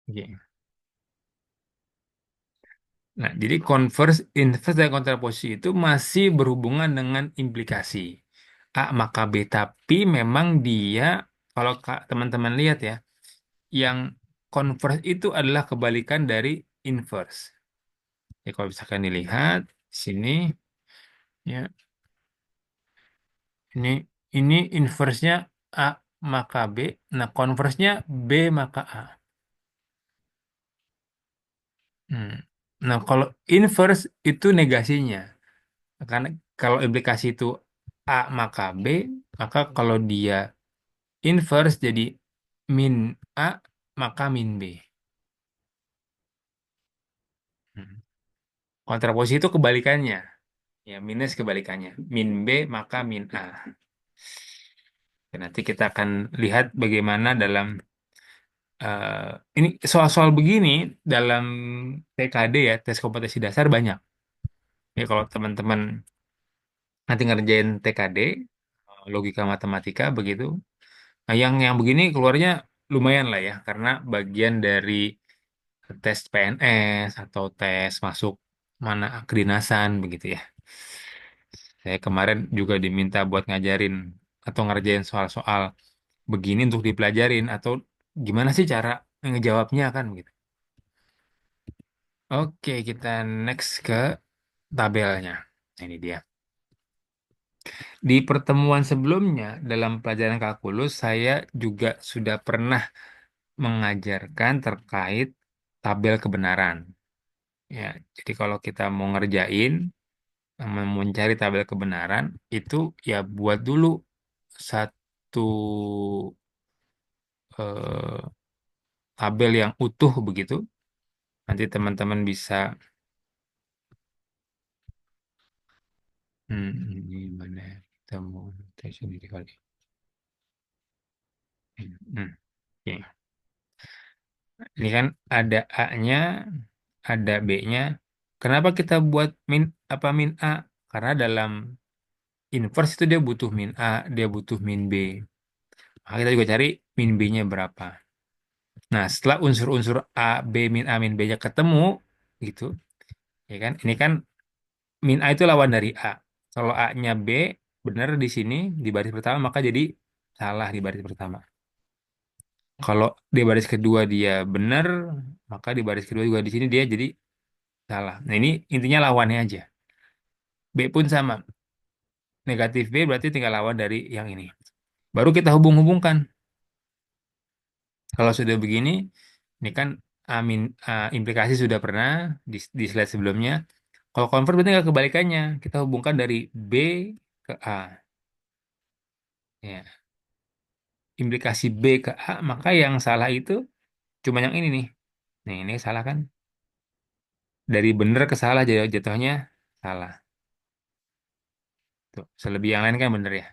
Oke. Nah, jadi converse, inverse, dan kontraposisi itu masih berhubungan dengan implikasi. A maka B, tapi memang dia, kalau teman-teman lihat ya, yang converse itu adalah kebalikan dari inverse. Ya, kalau misalkan dilihat di sini, ya, ini ini inverse-nya A maka B, nah converse-nya B maka A. Hmm. Nah, kalau inverse itu negasinya. Karena kalau implikasi itu A maka B, maka kalau dia inverse jadi min A maka min B. Hmm. Kontraposisi itu kebalikannya. Ya, minus kebalikannya. Min B maka min A. Dan nanti kita akan lihat bagaimana dalam eh, ini soal-soal begini dalam TKD ya, tes kompetensi dasar banyak. Ya, kalau teman-teman nanti ngerjain TKD, logika matematika begitu. Nah, yang begini keluarnya lumayan lah ya, karena bagian dari tes PNS atau tes masuk mana kedinasan begitu ya. Saya kemarin juga diminta buat ngajarin atau ngerjain soal-soal begini untuk dipelajarin atau gimana sih cara ngejawabnya kan gitu. Oke, kita next ke tabelnya. Nah, ini dia. Di pertemuan sebelumnya dalam pelajaran kalkulus saya juga sudah pernah mengajarkan terkait tabel kebenaran. Ya, jadi kalau kita mau ngerjain, mau mencari tabel kebenaran, itu ya buat dulu satu eh, tabel yang utuh begitu. Nanti teman-teman bisa, ini mana kita mau tes sendiri kali. Oke. Ini kan ada A-nya, ada B-nya. Kenapa kita buat min A? Karena dalam inverse itu dia butuh min A, dia butuh min B. Maka kita juga cari min B-nya berapa. Nah, setelah unsur-unsur A, min B-nya ketemu, gitu, ya kan? Ini kan min A itu lawan dari A. Kalau A-nya B, benar di sini, di baris pertama, maka jadi salah di baris pertama. Kalau di baris kedua dia benar, maka di baris kedua juga di sini dia jadi salah. Nah, ini intinya lawannya aja. B pun sama. Negatif B berarti tinggal lawan dari yang ini. Baru kita hubung-hubungkan. Kalau sudah begini, ini kan implikasi sudah pernah di slide sebelumnya. Kalau convert berarti nggak kebalikannya. Kita hubungkan dari B ke A. Ya. Implikasi B ke A, maka yang salah itu cuma yang ini nih. Nih, ini salah kan? Dari benar ke salah jatuhnya salah. Tuh, selebih yang lain kan benar ya.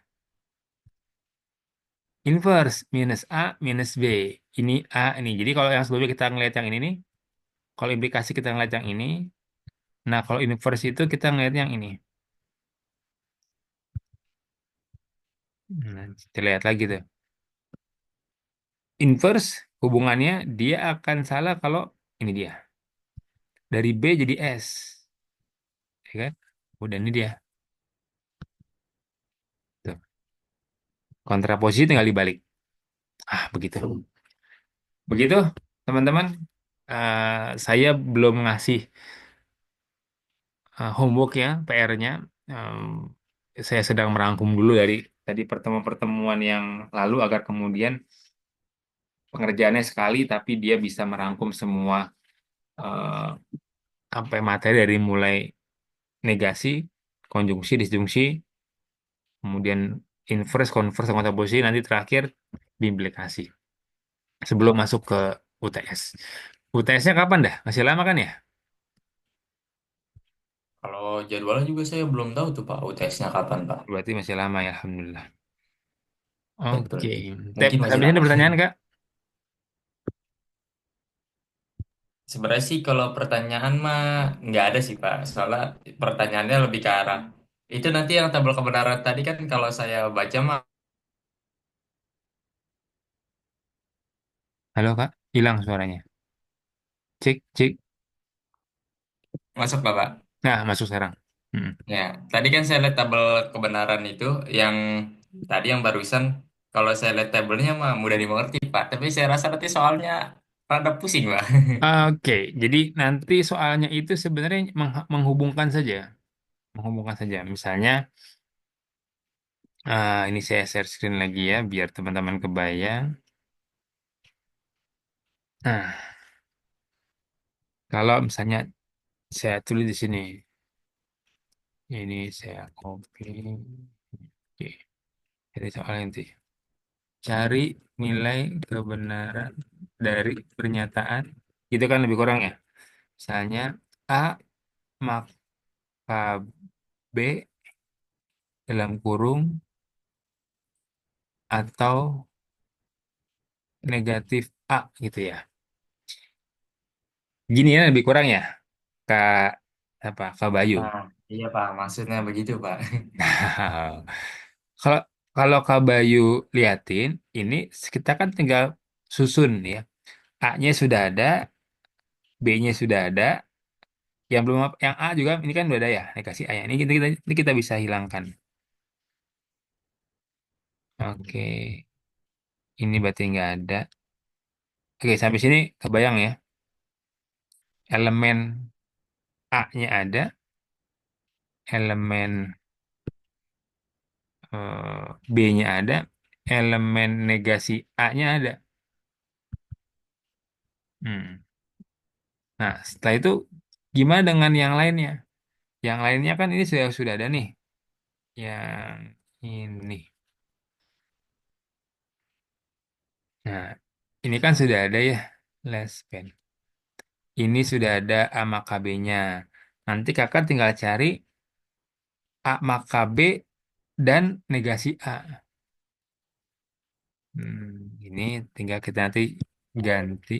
Inverse minus A minus B. Ini A ini. Jadi kalau yang sebelumnya kita ngelihat yang ini nih, kalau implikasi kita ngelihat yang ini, nah kalau inverse itu kita ngelihat yang ini. Nah, kita lihat lagi tuh. Inverse hubungannya dia akan salah kalau ini dia. Dari B jadi S. Ya kan? Udah ini dia. Tuh. Kontraposisi tinggal dibalik. Ah, begitu. Begitu, teman-teman. Saya belum ngasih homework ya, PR-nya. Saya sedang merangkum dulu dari tadi pertemuan-pertemuan yang lalu agar kemudian pengerjaannya sekali tapi dia bisa merangkum semua eh, sampai materi dari mulai negasi, konjungsi, disjungsi, kemudian inverse, converse, kontraposisi, nanti terakhir bimplikasi sebelum masuk ke UTS. UTS-nya kapan dah? Masih lama kan ya? Kalau jadwalnya juga saya belum tahu tuh Pak, UTS-nya kapan Pak. Berarti masih lama ya, Alhamdulillah. Betul. Oke. Mungkin masih Habis ini lama. ada pertanyaan, Kak? Sebenarnya sih kalau pertanyaan mah nggak ada sih Pak. Soalnya pertanyaannya lebih ke arah. Itu nanti yang tabel kebenaran tadi kan kalau saya baca mah Halo, Kak? Hilang suaranya. Cek, cek. Masuk Bapak. Nah, masuk sekarang. Hmm. Ya, tadi kan saya lihat tabel kebenaran itu yang tadi yang barusan kalau saya lihat tabelnya mah mudah dimengerti Pak, tapi saya rasa nanti soalnya rada pusing Pak. Oke, jadi nanti soalnya itu sebenarnya menghubungkan saja. Menghubungkan saja. Misalnya, ini saya share screen lagi ya, biar teman-teman kebayang. Nah, kalau misalnya saya tulis di sini, ini saya copy. Oke, jadi soal nanti. Cari nilai kebenaran dari pernyataan. Itu kan lebih kurang ya. Misalnya, A maka B dalam kurung atau negatif A gitu ya. Gini ya lebih kurang ya, Kak apa Kak Bayu. Nah, iya Pak, maksudnya begitu Pak. Kalau kalau Kak Bayu liatin, ini kita kan tinggal susun ya. A-nya sudah ada, B-nya sudah ada, yang belum yang A juga ini kan udah ada ya. Saya kasih A-nya. Ini kita bisa hilangkan. Oke, ini berarti nggak ada. Oke, sampai sini kebayang ya. Elemen A-nya ada, elemen B-nya ada, elemen negasi A-nya ada. Hmm. Nah, setelah itu gimana dengan yang lainnya? Yang lainnya kan ini sudah ada nih. Yang ini. Nah, ini kan sudah ada ya, less pen. Ini sudah ada A maka B-nya. Nanti kakak tinggal cari A maka B dan negasi A. Ini tinggal kita nanti ganti.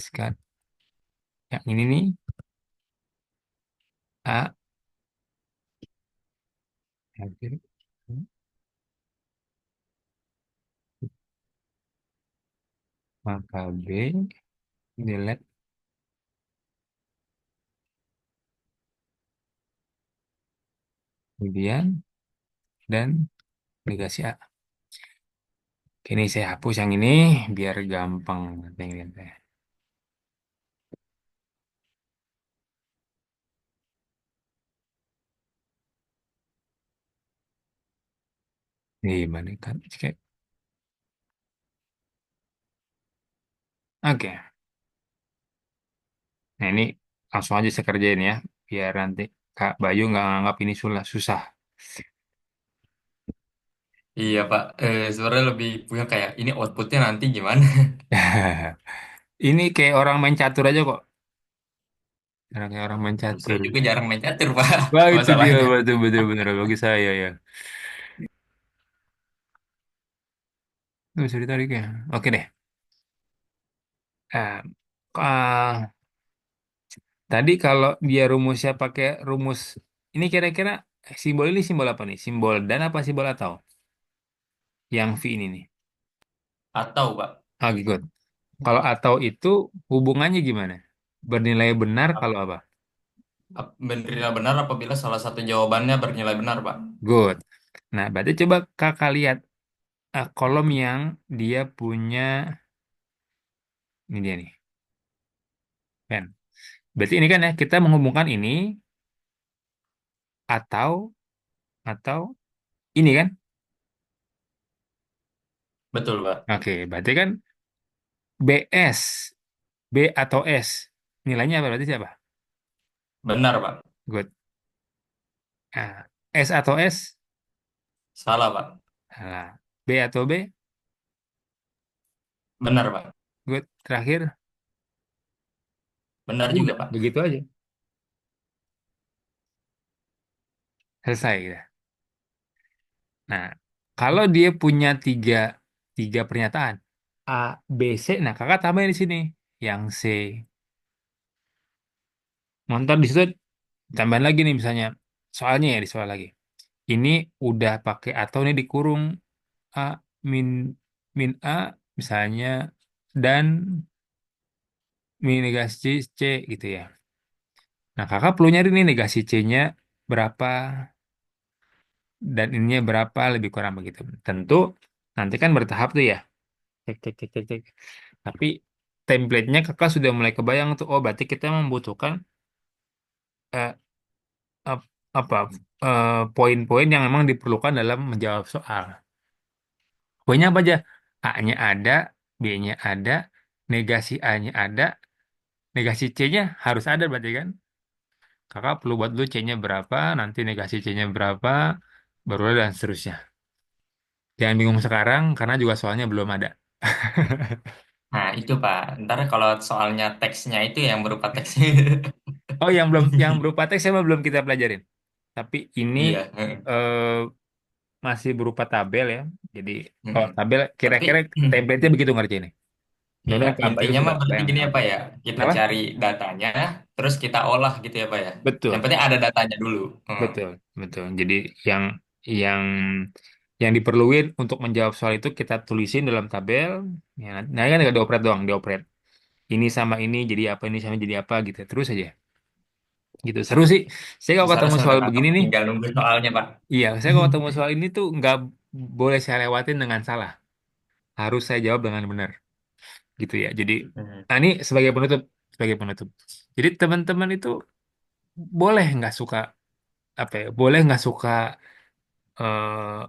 Sekarang yang ini nih A hampir maka B delete kemudian dan negasi A. Oke, ini saya hapus yang ini biar gampang nanti ngeliatnya. Gimana kan? Oke. Oke. Nah, ini langsung aja saya kerjain ya. Biar nanti Kak Bayu nggak nganggap ini susah. Iya Pak, sebenarnya lebih punya kayak ini outputnya nanti gimana? Ini kayak orang main catur aja kok. Kayak orang main Saya catur. juga jarang main catur Pak, Wah, itu dia masalahnya. betul betul bener bagi saya ya. Bisa ditarik ya. Oke deh. Ah, tadi kalau dia rumusnya pakai rumus ini kira-kira simbol ini simbol apa nih? Simbol dan apa simbol atau? Yang V ini nih. Atau Pak, Ah, good. Kalau atau itu hubungannya gimana? Bernilai benar kalau apa? benar benar apabila salah satu jawabannya bernilai benar Pak. Good. Nah, berarti coba kakak lihat kolom yang dia punya ini dia nih. Kan? Berarti ini kan ya kita menghubungkan ini atau ini kan? Betul Pak, Oke, berarti kan BS, B atau S. Nilainya apa berarti siapa? benar Pak, Good. Nah, S atau S? salah Pak, Nah, B atau B? benar Pak, Good. Terakhir, benar juga udah Pak. begitu aja. Selesai ya. Nah, kalau dia punya tiga pernyataan A, B, C, nah kakak tambahin di sini yang C. Nonton di situ tambahin lagi nih misalnya soalnya ya di soal lagi. Ini udah pakai atau ini dikurung A min min A misalnya dan negasi C gitu ya. Nah, kakak perlu nyari nih negasi C-nya berapa dan ininya berapa lebih kurang begitu. Tentu nanti kan bertahap tuh ya. Cek, cek, cek, cek, cek. Tapi template-nya kakak sudah mulai kebayang tuh. Oh, berarti kita membutuhkan eh, ap- apa poin-poin yang memang diperlukan dalam menjawab soal. Poinnya apa aja? A-nya ada, B-nya ada, negasi A-nya ada, negasi C-nya harus ada berarti kan? Kakak perlu buat dulu C-nya berapa, nanti negasi C-nya berapa, baru ada dan seterusnya. Jangan bingung sekarang karena juga soalnya belum ada. Nah, itu Pak. Ntar kalau soalnya teksnya itu yang berupa teks. Oh, yang berupa teks saya mah belum kita pelajarin. Tapi ini Iya. eh, masih berupa tabel ya. Jadi kalau Mm-mm. tabel kira-kira Tapi template-nya begitu ngerjainnya. iya, Mudah-mudahan Kak Bayu intinya sudah mah berarti bayang gini ya sama. Pak ya. Kita Kenapa? cari datanya, terus kita olah gitu ya Pak ya. Yang Betul, penting ada datanya dulu. Hmm. betul, betul. Jadi yang yang yang diperluin untuk menjawab soal itu kita tulisin dalam tabel. Ya, nah kan nggak dioper doang, dioper. Ini sama ini jadi apa, ini sama jadi apa gitu. Terus aja. Gitu. Seru sih. Saya kalau Seru ketemu seru soal Kak. begini nih, Tinggal nunggu soalnya Pak. iya, saya kalau ketemu soal ini tuh nggak boleh saya lewatin dengan salah. Harus saya jawab dengan benar. Gitu ya. Jadi, Hmm. nah ini sebagai penutup, sebagai penutup. Jadi teman-teman itu boleh nggak suka apa ya? Boleh nggak suka eh,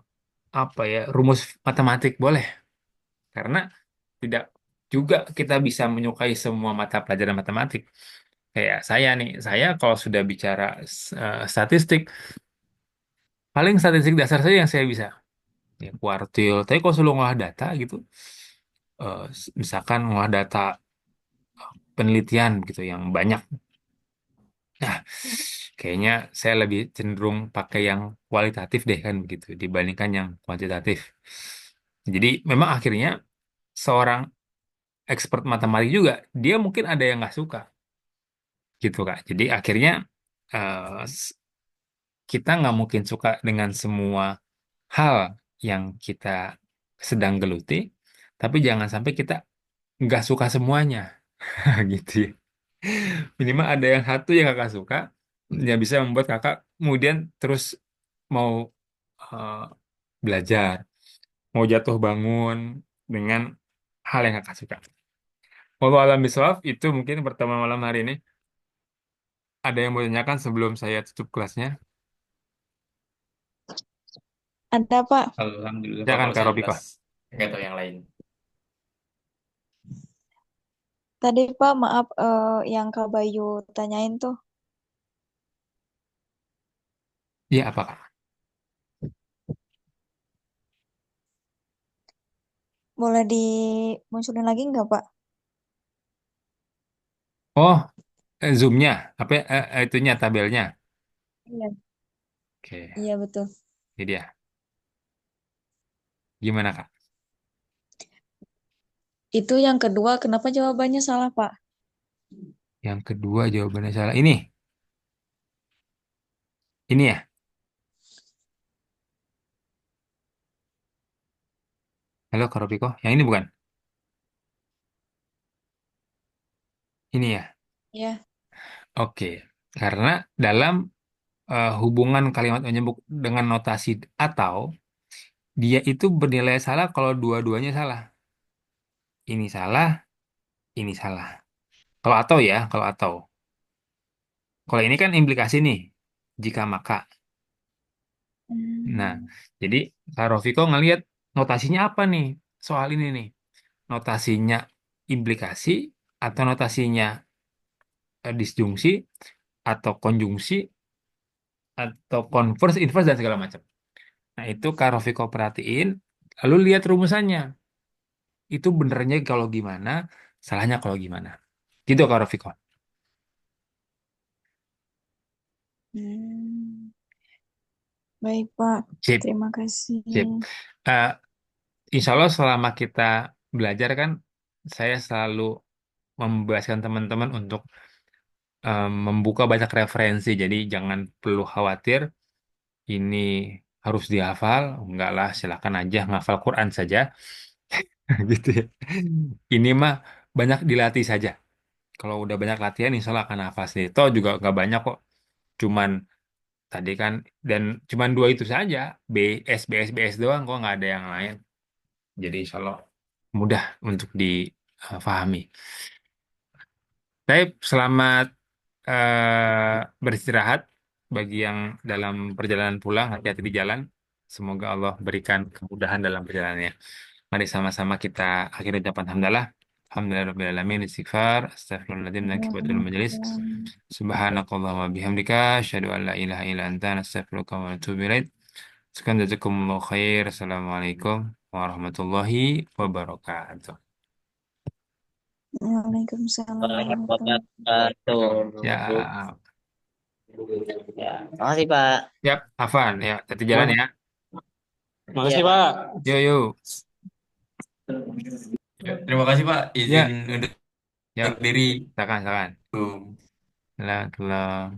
apa ya? Rumus matematik boleh. Karena tidak juga kita bisa menyukai semua mata pelajaran matematik. Kayak saya nih, saya kalau sudah bicara statistik, paling statistik dasar saja yang saya bisa. Ya, kuartil. Tapi kalau selalu ngolah data gitu, misalkan ngolah data penelitian gitu yang banyak, nah kayaknya saya lebih cenderung pakai yang kualitatif deh kan begitu dibandingkan yang kuantitatif. Jadi memang akhirnya seorang expert matematik juga dia mungkin ada yang nggak suka gitu Kak. Jadi akhirnya eh, s- kita nggak mungkin suka dengan semua hal yang kita sedang geluti, tapi jangan sampai kita nggak suka semuanya gitu ya. Minimal ada yang satu yang kakak suka, yang bisa membuat kakak kemudian terus mau eh, belajar, mau jatuh bangun dengan hal yang kakak suka. Walau alam bisawab itu mungkin pertama malam hari ini. Ada yang mau tanyakan sebelum saya tutup kelasnya? Ada Pak. Alhamdulillah Pak Silakan kalau Kak saya Robiko. jelas. Nggak tahu yang lain. Tadi Pak, maaf yang Kak Bayu tanyain tuh, Iya apa Kak? boleh dimunculin lagi nggak Pak? Oh, Zoom-nya, apa itunya tabelnya? Iya. Oke, Iya betul. ini dia. Gimana Kak? Itu yang kedua, kenapa jawabannya salah Pak? Yang kedua jawabannya salah. Ini ya. Halo Kak Robiko, yang ini bukan? Ini ya. Ya. Oke, karena dalam hubungan kalimat menyebut dengan notasi atau dia itu bernilai salah kalau dua-duanya salah. Ini salah, ini salah. Kalau atau ya, kalau atau. Kalau ini kan implikasi nih, jika maka. Nah, Hmm. jadi Kak Rofiko ngelihat notasinya apa nih soal ini nih? Notasinya implikasi atau notasinya disjungsi atau konjungsi atau converse, inverse dan segala macam. Nah, itu Kak Rofiko perhatiin, lalu lihat rumusannya. Itu benernya kalau gimana, salahnya kalau gimana. Gitu Kak Rofiko. Hmm. Baik Pak, Sip, terima kasih. sip. Eh, Insya Allah selama kita belajar kan, saya selalu membebaskan teman-teman untuk membuka banyak referensi. Jadi jangan perlu khawatir ini harus dihafal. Enggak lah, silakan aja ngafal Quran saja. Gitu ya. Ini mah banyak dilatih saja. kalau udah banyak latihan insya Allah akan hafal sendiri. Toh juga nggak banyak kok. Cuman tadi kan dan cuman dua itu saja. BS doang kok nggak ada yang lain. Jadi insya Allah mudah untuk difahami. Baik, selamat beristirahat bagi yang dalam perjalanan pulang, hati-hati di jalan. Semoga Allah berikan kemudahan dalam perjalanannya. Mari sama-sama kita akhiri ucapan hamdalah. Alhamdulillahirrahmanirrahim. Istighfar. Astagfirullahaladzim. Dan kibatul majelis. Subhanakallahumma bihamdika. Asyhadu an la ilaha illa anta. Astaghfiruka wa atubu ilaik. Sekian jazakumullahu khair. Assalamualaikum warahmatullahi wabarakatuh. Waalaikumsalam warahmatullahi wabarakatuh. Ya, Ya, makasih Pak. yap, Afan. Ya, hati jalan Terima, ya. makasih Pak. Yuk, yuk. Ya, terima kasih Pak, izin Ya, untuk ya. diri. Silakan, silakan. Tuh. Lah, lah.